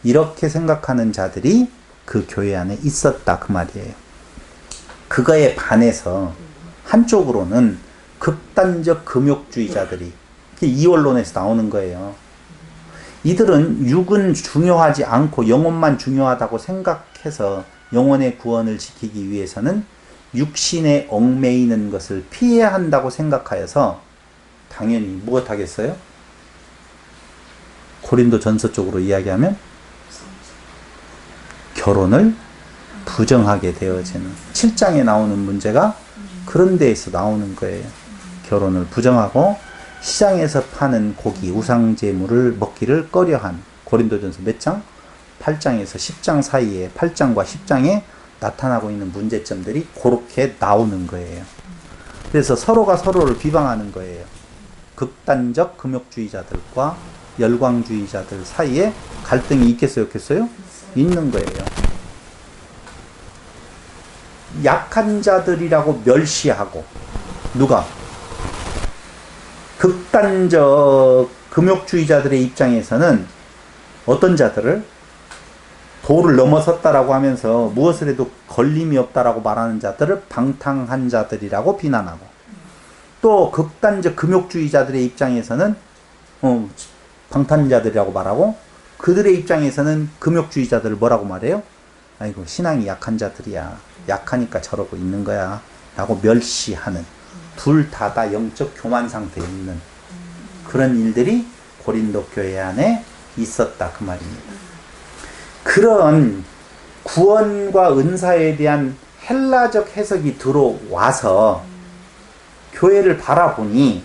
이렇게 생각하는 자들이 그 교회 안에 있었다 그 말이에요. 그거에 반해서 한쪽으로는 극단적 금욕주의자들이 이원론에서 나오는 거예요. 이들은 육은 중요하지 않고 영혼만 중요하다고 생각해서 영혼의 구원을 지키기 위해서는 육신에 얽매이는 것을 피해야 한다고 생각하여서 당연히 무엇하겠어요? 고린도 전서 쪽으로 이야기하면 결혼을 부정하게 되어지는 7장에 나오는 문제가 그런 데에서 나오는 거예요. 결혼을 부정하고 시장에서 파는 고기, 우상제물을 먹기를 꺼려한 고린도전서 몇 장? 8장에서 10장 사이에 8장과 10장에 나타나고 있는 문제점들이 그렇게 나오는 거예요. 그래서 서로가 서로를 비방하는 거예요. 극단적 금욕주의자들과 열광주의자들 사이에 갈등이 있겠어요, 없겠어요? 있는 거예요. 약한 자들이라고 멸시하고 누가? 극단적 금욕주의자들의 입장에서는 어떤 자들을 도를 넘어섰다라고 하면서 무엇을 해도 걸림이 없다라고 말하는 자들을 방탕한 자들이라고 비난하고, 또 극단적 금욕주의자들의 입장에서는 방탄자들이라고 말하고, 그들의 입장에서는 금욕주의자들을 뭐라고 말해요? 아이고 신앙이 약한 자들이야, 약하니까 저러고 있는 거야 라고 멸시하는, 둘 다 영적 교만 상태에 있는 그런 일들이 고린도 교회 안에 있었다 그 말입니다. 그런 구원과 은사에 대한 헬라적 해석이 들어와서 교회를 바라보니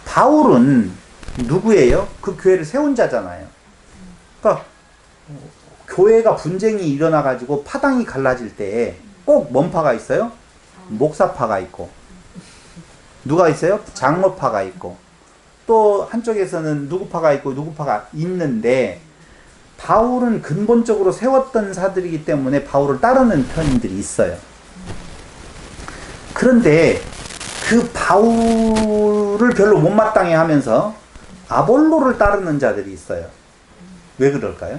바울은 누구예요? 그 교회를 세운 자잖아요. 그러니까 교회가 분쟁이 일어나가지고 파당이 갈라질 때 꼭 뭔 파가 있어요? 목사파가 있고, 누가 있어요? 장로파가 있고, 또 한쪽에서는 누구 파가 있고 누구 파가 있는데, 바울은 근본적으로 세웠던 사들이기 때문에 바울을 따르는 편들이 있어요. 그런데 그 바울을 별로 못마땅해 하면서 아볼로를 따르는 자들이 있어요. 왜 그럴까요?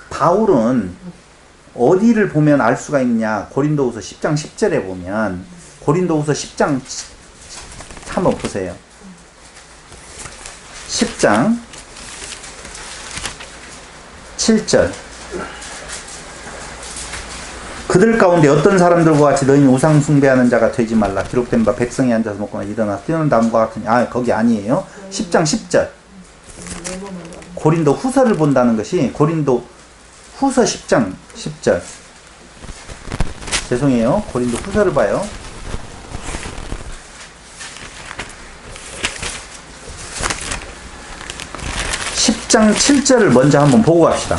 바울은 어디를 보면 알 수가 있냐? 고린도후서 10장 10절에 보면, 고린도후서 10장 한번 보세요. 10장 7절. 그들 가운데 어떤 사람들과 같이 너희는 우상 숭배하는 자가 되지 말라. 기록된 바 백성이 앉아서 먹거나 일어나 뛰는 나무와 같으니. 거기 아니에요. 10장 10절. 고린도 후서를 본다는 것이 고린도 후서 10장 10절. 죄송해요. 고린도 후서를 봐요. 10장 7절을 먼저 한번 보고 갑시다.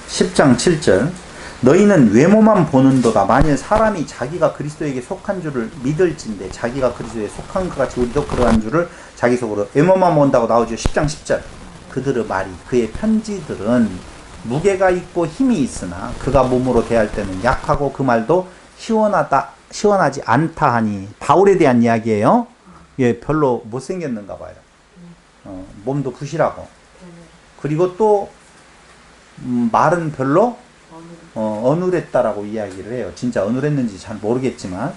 10장 7절. 너희는 외모만 보는도다. 만일 사람이 자기가 그리스도에게 속한 줄을 믿을진데, 자기가 그리스도에 속한 것 같이 우리도 그러한 줄을 자기 속으로, 외모만 본다고 나오죠. 10장 10절. 그들의 말이, 그의 편지들은 무게가 있고 힘이 있으나 그가 몸으로 대할 때는 약하고 그 말도 시원하지 않다 하니. 바울에 대한 이야기예요. 예, 별로 못생겼는가 봐요. 몸도 부실하고, 그리고 또 말은 별로 어눌했다라고 이야기를 해요. 진짜 어눌했는지 잘 모르겠지만,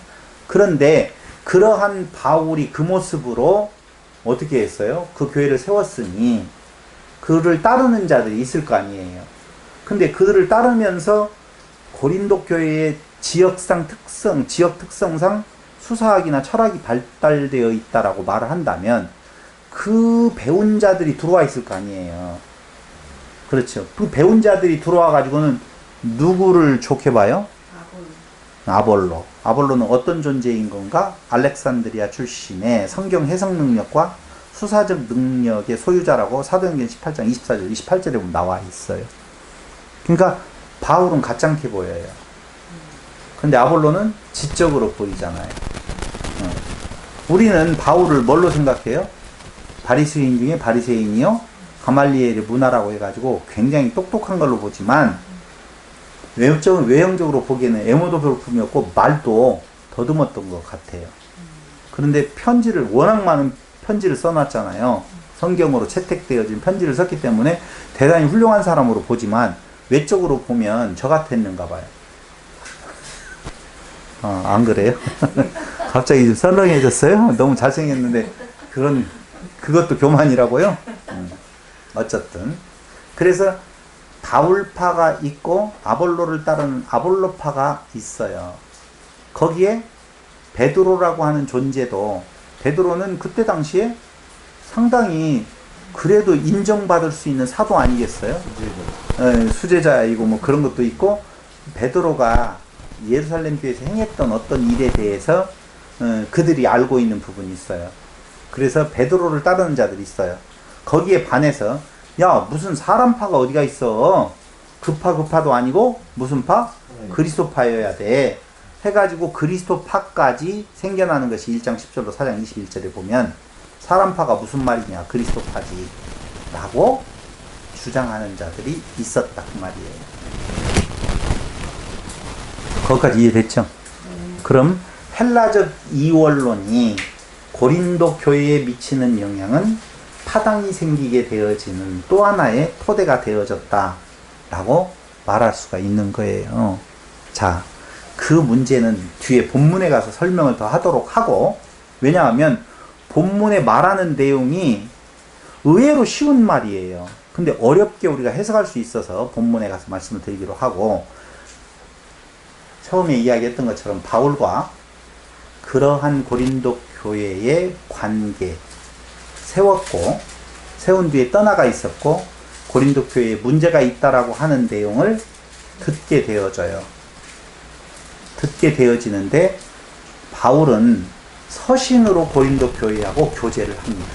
그런데 그러한 바울이 그 모습으로 어떻게 했어요? 그 교회를 세웠으니 그를 따르는 자들이 있을 거 아니에요. 근데 그들을 따르면서 고린도 교회의 지역 특성상 수사학이나 철학이 발달되어 있다라고 말을 한다면 그 배운 자들이 들어와 있을 거 아니에요. 그렇죠. 그 배운 자들이 들어와 가지고는 누구를 좋게 봐요? 아볼로. 아볼로는 어떤 존재인 건가? 알렉산드리아 출신의 성경 해석 능력과 수사적 능력의 소유자라고 사도행전 18장 24절, 28절에 보면 나와 있어요. 그러니까 바울은 가짱게 보여요. 근데 아볼로는 지적으로 보이잖아요. 우리는 바울을 뭘로 생각해요? 바리새인 중에 바리새인이요, 가말리엘의 문화라고 해가지고 굉장히 똑똑한 걸로 보지만, 외형적으로 보기에는 애모도 볼품이었고 말도 더듬었던 것 같아요. 그런데 편지를, 워낙 많은 편지를 써놨잖아요. 성경으로 채택되어진 편지를 썼기 때문에 대단히 훌륭한 사람으로 보지만 외적으로 보면 저 같았는가 봐요. 안 그래요? 갑자기 좀 썰렁해졌어요? 너무 잘생겼는데 그것도 교만이라고요? 어쨌든 그래서 바울파가 있고 아볼로를 따르는 아볼로파가 있어요. 거기에 베드로라고 하는 존재도 베드로는 그때 당시에 상당히 그래도 인정받을 수 있는 사도 아니겠어요? 수제자이고 뭐 그런 것도 있고 베드로가 예루살렘 교회에서 행했던 어떤 일에 대해서 그들이 알고 있는 부분이 있어요. 그래서 베드로를 따르는 자들이 있어요. 거기에 반해서 야 무슨 사람파가 어디가 있어, 급파도 아니고 무슨 파? 그리스도파여야 돼 해가지고 그리스도파까지 생겨나는 것이 1장 10절로 4장 21절에 보면 사람파가 무슨 말이냐 그리스도파지 라고 주장하는 자들이 있었다 그 말이에요. 거기까지 이해됐죠? 그럼 헬라적 이원론이 고린도 교회에 미치는 영향은 파당이 생기게 되어지는 또 하나의 토대가 되어졌다 라고 말할 수가 있는 거예요. 자, 그 문제는 뒤에 본문에 가서 설명을 더 하도록 하고, 왜냐하면 본문에 말하는 내용이 의외로 쉬운 말이에요. 근데 어렵게 우리가 해석할 수 있어서 본문에 가서 말씀을 드리기로 하고, 처음에 이야기했던 것처럼 바울과 그러한 고린도 교회의 관계 세웠고, 세운 뒤에 떠나가 있었고 고린도 교회에 문제가 있다라고 하는 내용을 듣게 되어져요. 듣게 되어지는데 바울은 서신으로 고린도 교회하고 교제를 합니다.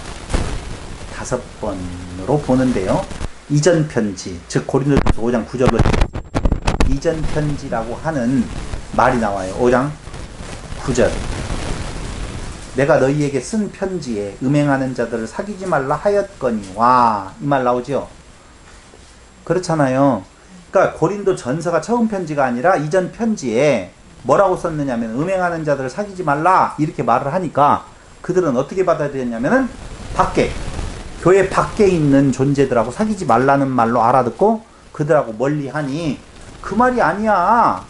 5번으로 보는데요. 이전 편지, 즉 고린도전서 5장 9절로 이전 편지라고 하는 말이 나와요. 5장 9절. 내가 너희에게 쓴 편지에 음행하는 자들을 사귀지 말라 하였거니와, 이 말 나오죠. 그렇잖아요. 그러니까 고린도 전서가 처음 편지가 아니라 이전 편지에 뭐라고 썼느냐면 음행하는 자들을 사귀지 말라 이렇게 말을 하니까 그들은 어떻게 받아들였냐면은 밖에, 교회 밖에 있는 존재들하고 사귀지 말라는 말로 알아듣고 그들하고 멀리하니 그 말이 아니야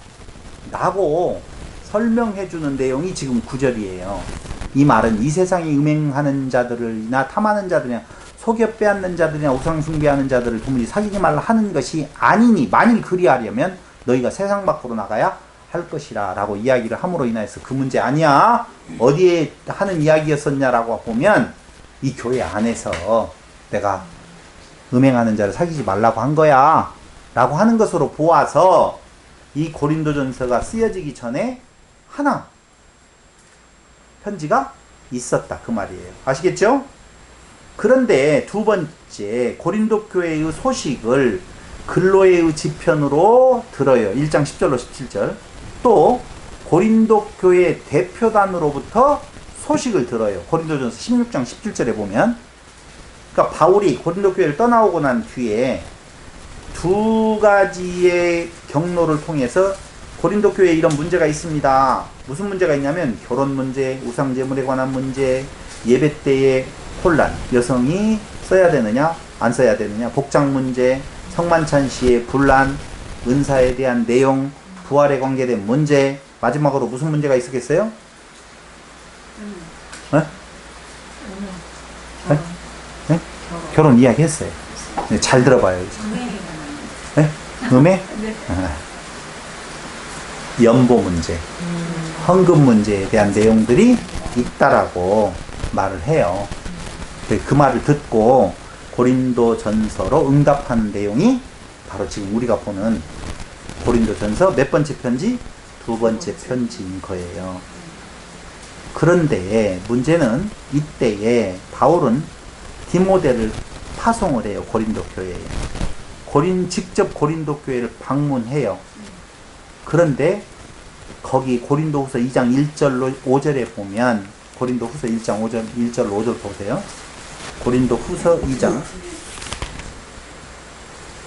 라고 설명해 주는 내용이 지금 9절이에요. 이 말은 이 세상에 음행하는 자들이나 탐하는 자들이나 속여 빼앗는 자들이나 우상 숭배하는 자들을 도무지 사귀지 말라 하는 것이 아니니 만일 그리하려면 너희가 세상 밖으로 나가야 할 것이라 라고 이야기를 함으로 인해서 그 문제 아니야 어디에 하는 이야기였었냐라고 보면 이 교회 안에서 내가 음행하는 자를 사귀지 말라고 한 거야 라고 하는 것으로 보아서 이 고린도전서가 쓰여지기 전에 하나 편지가 있었다 그 말이에요. 아시겠죠? 그런데 두 번째 고린도 교회의 소식을 글로에의 지편으로 들어요. 1장 10절로 17절. 또 고린도 교회 대표단으로부터 소식을 들어요. 고린도전서 16장 17절에 보면, 그러니까 바울이 고린도 교회를 떠나오고 난 뒤에 두 가지의 경로를 통해서 고린도 교회에 이런 문제가 있습니다. 무슨 문제가 있냐면 결혼 문제, 우상 제물에 관한 문제, 예배 때의 혼란, 여성이 써야 되느냐 안 써야 되느냐, 복장 문제, 성만찬 시의 분란, 은사에 대한 내용, 부활에 관계된 문제, 마지막으로 무슨 문제가 있었겠어요? 네? 네? 네? 결혼 이야기 했어요. 네, 잘 들어봐요. 네? 음해? 네. 연보 문제, 헌금 문제에 대한 내용들이 있다라고 말을 해요. 그 말을 듣고 고린도 전서로 응답하는 내용이 바로 지금 우리가 보는 고린도 전서 몇 번째 편지? 2번째 편지인 거예요. 그런데 문제는 이때에 바울은 디모데를 파송을 해요. 고린도 교회에. 직접 고린도 교회를 방문해요. 그런데 거기 고린도후서 2장 1절로 5절에 보면, 고린도후서 1장 1절로 5절 보세요. 고린도후서 2장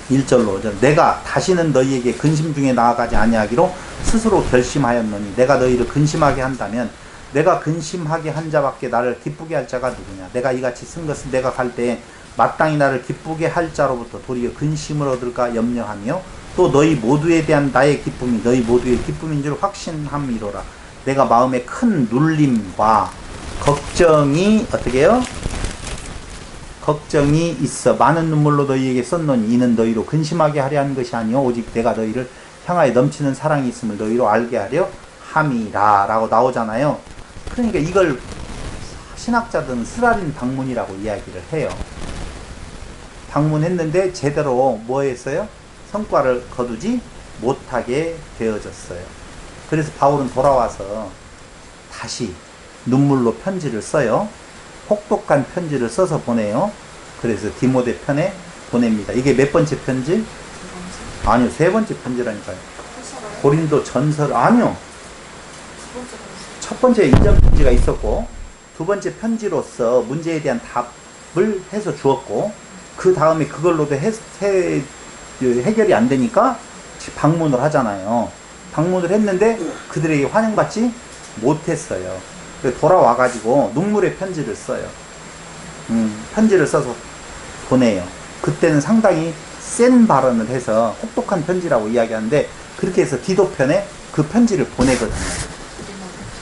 1절로 5절. 내가 다시는 너희에게 근심 중에 나아가지 아니하기로 스스로 결심하였노니 내가 너희를 근심하게 한다면 내가 근심하게 한 자밖에 나를 기쁘게 할 자가 누구냐. 내가 이같이 쓴 것은 내가 갈 때에 마땅히 나를 기쁘게 할 자로부터 도리어 근심을 얻을까 염려하며 또 너희 모두에 대한 나의 기쁨이 너희 모두의 기쁨인 줄 확신함이로라. 내가 마음에 큰 눌림과 걱정이 어떻게 해요? 걱정이 있어 많은 눈물로 너희에게 썼노니 이는 너희로 근심하게 하려 하는 것이 아니요 오직 내가 너희를 향하여 넘치는 사랑이 있음을 너희로 알게 하려 함이라 라고 나오잖아요. 그러니까 이걸 신학자들은 스라린 방문이라고 이야기를 해요. 방문했는데 제대로 뭐 했어요? 성과를 거두지 못하게 되어졌어요. 그래서 바울은 돌아와서 다시 눈물로 편지를 써요. 혹독한 편지를 써서 보내요. 그래서 디모데 편에 보냅니다. 이게 몇 번째 편지? 아니요, 세 번째 편지라니까요. 고린도 전설, 아니요. 첫 번째 인전 편지가 있었고, 두 번째 편지로서 문제에 대한 답을 해서 주었고, 그 다음에 그걸로도 해결이 안 되니까 방문을 하잖아요. 방문을 했는데 그들에게 환영받지 못했어요. 돌아와가지고 눈물의 편지를 써요. 편지를 써서 보내요. 그때는 상당히 센 발언을 해서 혹독한 편지라고 이야기하는데 그렇게 해서 디도편에 그 편지를 보내거든요.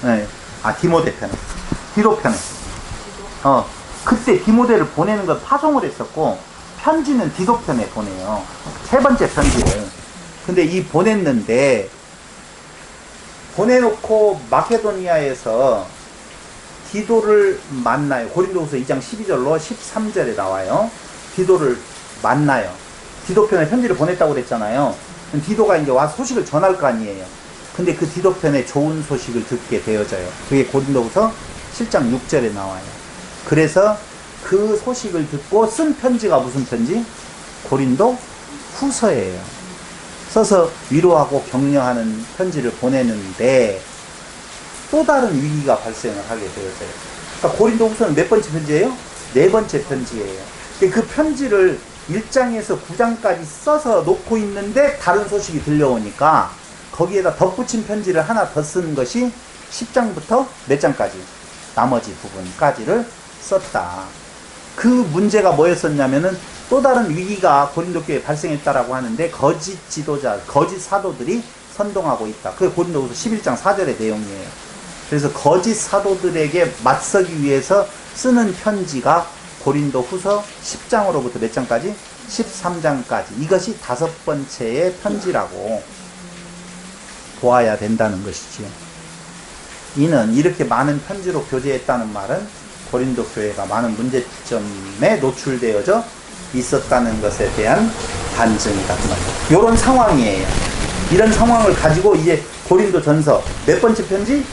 네. 아, 디모데 편에. 디도 편에. 그때 디모데를 보내는 건 파송을 했었고 편지는 디도 편에 보내요. 세 번째 편지를. 근데 이 보냈는데 보내놓고 마케도니아에서 디도를 만나요. 고린도후서 2장 12절로 13절에 나와요. 디도를 만나요. 디도 편에 편지를 보냈다고 그랬잖아요. 디도가 이제 와서 소식을 전할 거 아니에요. 근데 그 디도 편에 좋은 소식을 듣게 되어져요. 그게 고린도후서 7장 6절에 나와요. 그래서 그 소식을 듣고 쓴 편지가 무슨 편지? 고린도 후서예요. 써서 위로하고 격려하는 편지를 보내는데 또 다른 위기가 발생을 하게 되었어요. 그러니까 고린도 후서는 몇 번째 편지예요? 네 번째 편지예요. 근데 그 편지를 1장에서 9장까지 써서 놓고 있는데 다른 소식이 들려오니까 거기에다 덧붙인 편지를 하나 더 쓴 것이 10장부터 몇 장까지? 나머지 부분까지를 썼다. 그 문제가 뭐였었냐면은 또 다른 위기가 고린도 교회에 발생했다라고 하는데 거짓 지도자, 거짓 사도들이 선동하고 있다. 그게 고린도후서 11장 4절의 내용이에요. 그래서 거짓 사도들에게 맞서기 위해서 쓰는 편지가 고린도 후서 10장으로부터 몇 장까지? 13장까지. 이것이 다섯 번째의 편지라고 보아야 된다는 것이지요. 이는 이렇게 많은 편지로 교제했다는 말은 고린도 교회가 많은 문제점에 노출되어져 있었다는 것에 대한 반증이다. 이런 상황이에요. 이런 상황을 가지고 이제 고린도 전서 몇 번째 편지?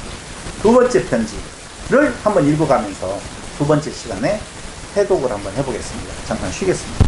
두 번째 편지를 한번 읽어가면서 두 번째 시간에 해독을 한번 해보겠습니다. 잠깐 쉬겠습니다.